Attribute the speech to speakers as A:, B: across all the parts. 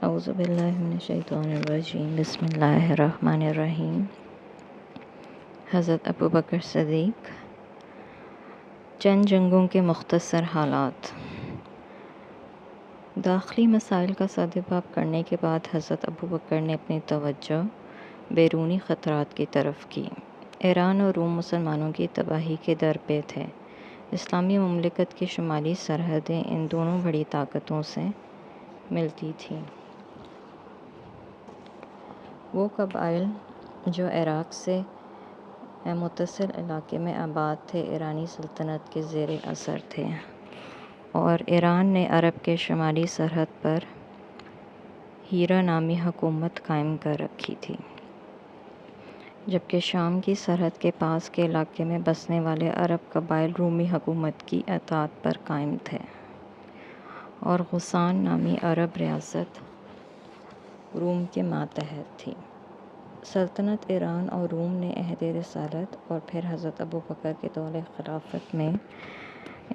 A: اعوذ باللہ من الشیطان الرجیم بسم اللہ الرحمن الرحیم۔ حضرت ابو بکر صدیق۔ چند جنگوں کے مختصر حالات۔ داخلی مسائل کا سدباب کرنے کے بعد حضرت ابو بکر نے اپنی توجہ بیرونی خطرات کی طرف کی۔ ایران اور روم مسلمانوں کی تباہی کے در پہ تھے۔ اسلامی مملکت کی شمالی سرحدیں ان دونوں بڑی طاقتوں سے ملتی تھیں۔ وہ قبائل جو عراق سے متصل علاقے میں آباد تھے ایرانی سلطنت کے زیر اثر تھے، اور ایران نے عرب کے شمالی سرحد پر ہیرا نامی حکومت قائم کر رکھی تھی، جبکہ شام کی سرحد کے پاس کے علاقے میں بسنے والے عرب قبائل رومی حکومت کی اطاعت پر قائم تھے، اور غسان نامی عرب ریاست روم کے ماتحت تھی۔ سلطنت ایران اور روم نے عہد رسالت اور پھر حضرت ابو بکر کے دور خلافت میں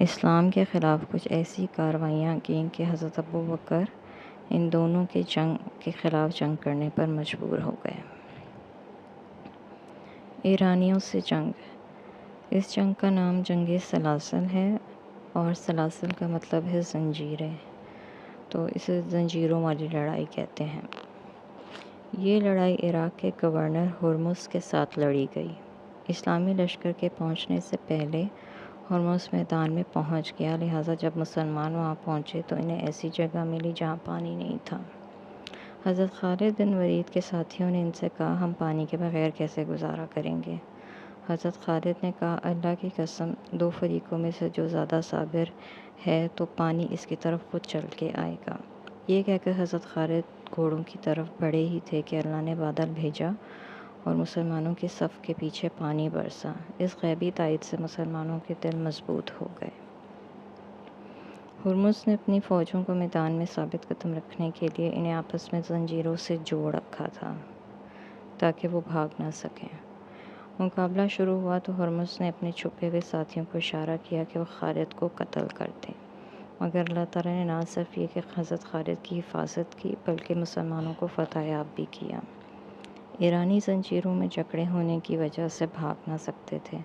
A: اسلام کے خلاف کچھ ایسی کارروائیاں کیں کہ حضرت ابو بکر ان دونوں کے خلاف جنگ کرنے پر مجبور ہو گئے۔ ایرانیوں سے جنگ۔ اس جنگ کا نام جنگ سلاسل ہے، اور سلاسل کا مطلب ہے زنجیریں، تو اسے زنجیروں والی لڑائی کہتے ہیں۔ یہ لڑائی عراق کے گورنر ہرمز کے ساتھ لڑی گئی۔ اسلامی لشکر کے پہنچنے سے پہلے ہرمز میدان میں پہنچ گیا، لہٰذا جب مسلمان وہاں پہنچے تو انہیں ایسی جگہ ملی جہاں پانی نہیں تھا۔ حضرت خالد بن ولید کے ساتھیوں نے ان سے کہا، ہم پانی کے بغیر کیسے گزارا کریں گے؟ حضرت خالد نے کہا، اللہ کی قسم، دو فریقوں میں سے جو زیادہ صابر ہے تو پانی اس کی طرف خود چل کے آئے گا۔ یہ کہہ کر حضرت خالد گھوڑوں کی طرف بڑھے ہی تھے کہ اللہ نے بادل بھیجا اور مسلمانوں کی صف کے پیچھے پانی برسا۔ اس غیبی تائید سے مسلمانوں کے دل مضبوط ہو گئے۔ ہرمز نے اپنی فوجوں کو میدان میں ثابت قدم رکھنے کے لیے انہیں آپس میں زنجیروں سے جوڑ رکھا تھا تاکہ وہ بھاگ نہ سکیں۔ مقابلہ شروع ہوا تو ہرمز نے اپنے چھپے ہوئے ساتھیوں کو اشارہ کیا کہ وہ خالد کو قتل کر دیں، مگر اللہ تعالیٰ نے نہ صرف یہ کہ حضرت خالد کی حفاظت کی بلکہ مسلمانوں کو فتح یاب بھی کیا۔ ایرانی زنجیروں میں جکڑے ہونے کی وجہ سے بھاگ نہ سکتے تھے،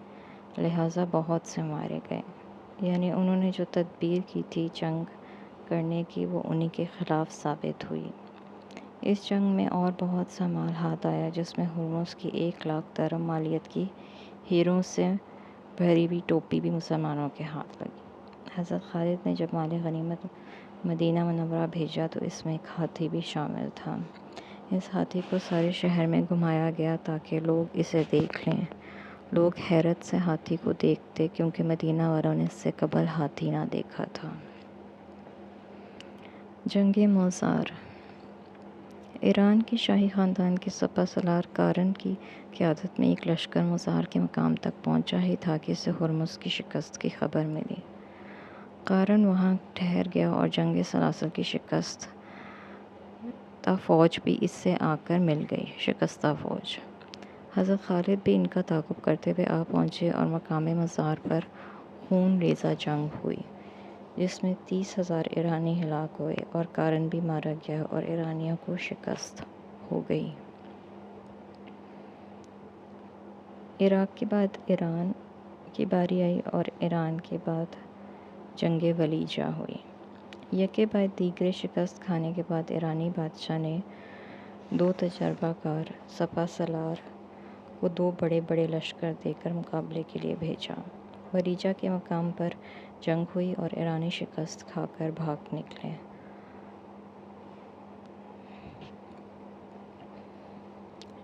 A: لہٰذا بہت سے مارے گئے، یعنی انہوں نے جو تدبیر کی تھی جنگ کرنے کی وہ انہی کے خلاف ثابت ہوئی۔ اس جنگ میں اور بہت سا مال ہاتھ آیا، جس میں ہرمز کی 1,00,000 درم مالیت کی ہیروں سے بھری ہوئی ٹوپی بھی مسلمانوں کے ہاتھ لگی۔ حضرت خالد نے جب مال غنیمت مدینہ منورہ بھیجا تو اس میں ایک ہاتھی بھی شامل تھا۔ اس ہاتھی کو سارے شہر میں گھمایا گیا تاکہ لوگ اسے دیکھ لیں۔ لوگ حیرت سے ہاتھی کو دیکھتے کیونکہ مدینہ والوں نے اس سے قبل ہاتھی نہ دیکھا تھا۔ جنگ موذار۔ ایران کے شاہی خاندان کے سپہ سالار قارن کی قیادت میں ایک لشکر موذار کے مقام تک پہنچا ہی تھا کہ اسے ہرمز کی شکست کی خبر ملی۔ قارن وہاں ٹھہر گیا اور جنگ سلاسل کی شکستہ فوج بھی اس سے آ کر مل گئی۔ شکستہ فوج۔ حضرت خالد بھی ان کا تعاقب کرتے ہوئے آ پہنچے اور مقام موذار پر خون ریزہ جنگ ہوئی، جس میں 30,000 ایرانی ہلاک ہوئے اور قارن بھی مارا گیا اور ایرانیوں کو شکست ہو گئی۔ عراق کے بعد ایران کی باری آئی اور ایران کے بعد جنگ ولیجہ ہوئی۔ یکے بعد دیگرے شکست کھانے کے بعد ایرانی بادشاہ نے 2 تجربہ کار سپہ سالار کو 2 بڑے بڑے لشکر دے کر مقابلے کے لیے بھیجا۔ ولیجہ کے مقام پر جنگ ہوئی اور ایرانی شکست کھا کر بھاگ نکلے۔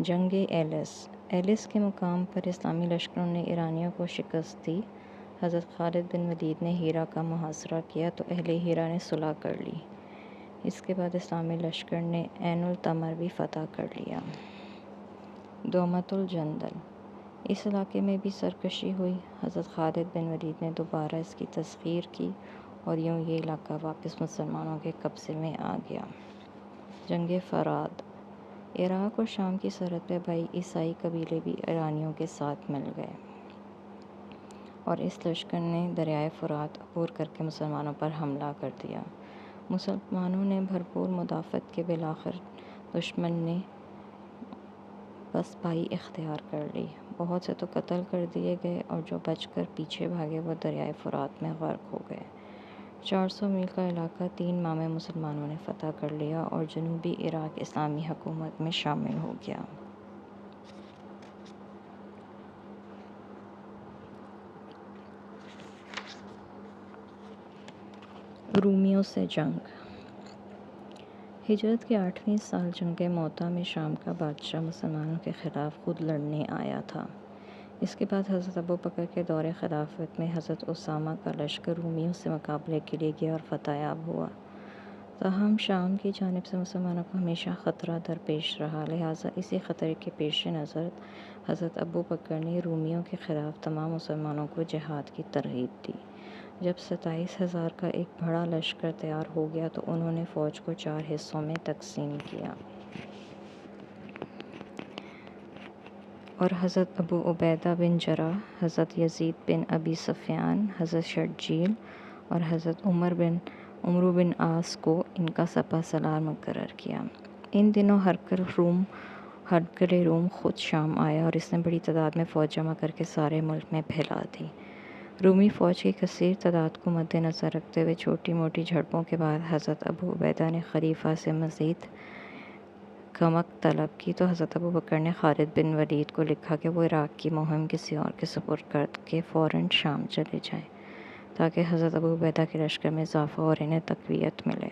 A: جنگ ایلس۔ ایلس کے مقام پر اسلامی لشکروں نے ایرانیوں کو شکست دی۔ حضرت خالد بن ولید نے ہیرا کا محاصرہ کیا تو اہل ہیرا نے صلح کر لی۔ اس کے بعد اسلامی لشکر نے عین التمر بھی فتح کر لیا۔ دومت الجندل۔ اس علاقے میں بھی سرکشی ہوئی۔ حضرت خالد بن ولید نے دوبارہ اس کی تسخیر کی اور یوں یہ علاقہ واپس مسلمانوں کے قبضے میں آ گیا۔ جنگ فرات۔ عراق اور شام کی سرحد پہ بھائی عیسائی قبیلے بھی ایرانیوں کے ساتھ مل گئے اور اس لشکر نے دریائے فرات عبور کر کے مسلمانوں پر حملہ کر دیا۔ مسلمانوں نے بھرپور مدافعت کے بالآخر دشمن نے پسپائی اختیار کر لی۔ بہت سے تو قتل کر دیے گئے اور جو بچ کر پیچھے بھاگے وہ دریائے فرات میں غرق ہو گئے۔ 400 میل کا علاقہ 3 ماہ میں مسلمانوں نے فتح کر لیا اور جنوبی عراق اسلامی حکومت میں شامل ہو گیا۔ رومیوں سے جنگ۔ ہجرت کے 8ویں سال جنگ موتا میں شام کا بادشاہ مسلمانوں کے خلاف خود لڑنے آیا تھا۔ اس کے بعد حضرت ابوبکر کے دور خلافت میں حضرت اسامہ کا لشکر رومیوں سے مقابلے کے لیے گیا اور فتح یاب ہوا۔ تاہم شام کی جانب سے مسلمانوں کو ہمیشہ خطرہ درپیش رہا، لہٰذا اسی خطرے کے پیش نظر حضرت ابوبکر نے رومیوں کے خلاف تمام مسلمانوں کو جہاد کی ترغیب دی۔ جب 27,000 کا ایک بڑا لشکر تیار ہو گیا تو انہوں نے فوج کو 4 حصوں میں تقسیم کیا اور حضرت ابو عبیدہ بن جراح، حضرت یزید بن ابی سفیان، حضرت شرجیل اور حضرت عمرو بن عاص کو ان کا سپہ سالار مقرر کیا۔ ان دنوں ہرقل روم خود شام آیا اور اس نے بڑی تعداد میں فوج جمع کر کے سارے ملک میں پھیلا دی۔ رومی فوج کی کثیر تعداد کو مد نظر رکھتے ہوئے چھوٹی موٹی جھڑپوں کے بعد حضرت ابو عبیدہ نے خلیفہ سے مزید کمک طلب کی تو حضرت ابوبکر نے خالد بن ولید کو لکھا کہ وہ عراق کی مہم کسی اور کے سپرد کر کے فوراً شام چلے جائیں تاکہ حضرت ابو عبیدہ کے لشکر میں اضافہ اور انہیں تقویت ملے۔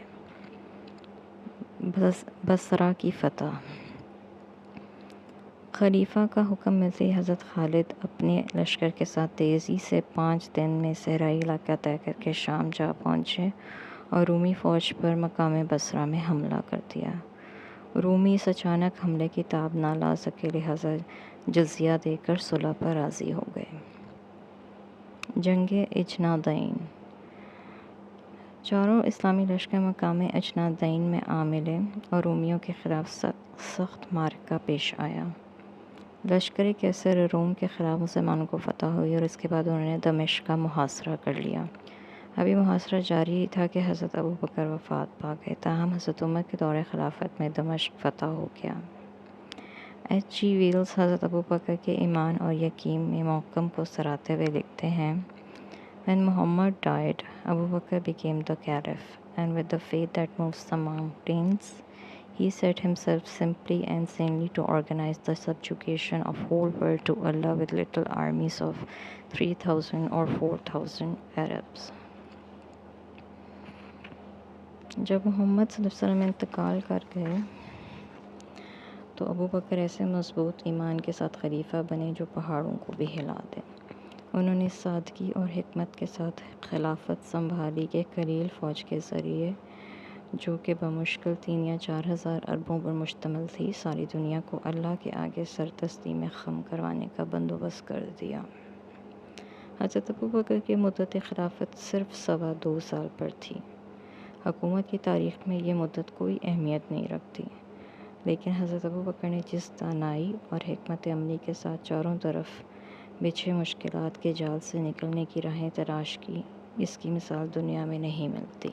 A: بصرہ کی فتح۔ خلیفہ کا حکم ملتے ہی حضرت خالد اپنے لشکر کے ساتھ تیزی سے 5 دن میں صحرائی علاقہ طے کر کے شام جا پہنچے اور رومی فوج پر مقام بصرہ میں حملہ کر دیا۔ رومی اس اچانک حملے کی تاب نہ لا سکے، لہٰذا جزیہ دے کر صلح پر راضی ہو گئے۔ جنگ اجنادین۔ چاروں اسلامی لشکر مقام اجنادین میں آ ملے اور رومیوں کے خلاف سخت معرکہ پیش آیا۔ لشکر قیصر روم کے خلاف مسلمانوں کو فتح ہوئی اور اس کے بعد انہوں نے دمشق کا محاصرہ کر لیا۔ ابھی محاصرہ جاری ہی تھا کہ حضرت ابوبکر وفات پا گئے، تاہم حضرت عمر کے دور خلافت میں دمشق فتح ہو گیا۔ ایچ جی ویلز حضرت ابوبکر کے ایمان اور یقین میں محکم کو سراہتے ہوئے لکھتے ہیں: When Muhammad died, Abu Bakr became the caliph, and with the faith that moves the mountains, he set himself simply and sanely to organize the subjugation of whole world to Allah with little armies of 3,000 or 4,000 Arabs. جب محمد صلی اللہ علیہ وسلم انتقال کر گئے تو ابو بکر ایسے مضبوط ایمان کے ساتھ خلیفہ بنے جو پہاڑوں کو بھی ہلا دیں۔ انہوں نے سادگی اور حکمت کے ساتھ خلافت سنبھالی کہ قلیل فوج کے ذریعے، جو کہ بمشکل 3 یا 4 ہزار اربوں پر مشتمل تھی، ساری دنیا کو اللہ کے آگے سرتستی میں خم کروانے کا بندوبست کر دیا۔ حضرت ابوبکر کی مدت خلافت صرف 2.25 سال پر تھی۔ حکومت کی تاریخ میں یہ مدت کوئی اہمیت نہیں رکھتی، لیکن حضرت ابوبکر نے جس دانائی اور حکمت عملی کے ساتھ چاروں طرف بچھے مشکلات کے جال سے نکلنے کی راہیں تلاش کی، اس کی مثال دنیا میں نہیں ملتی۔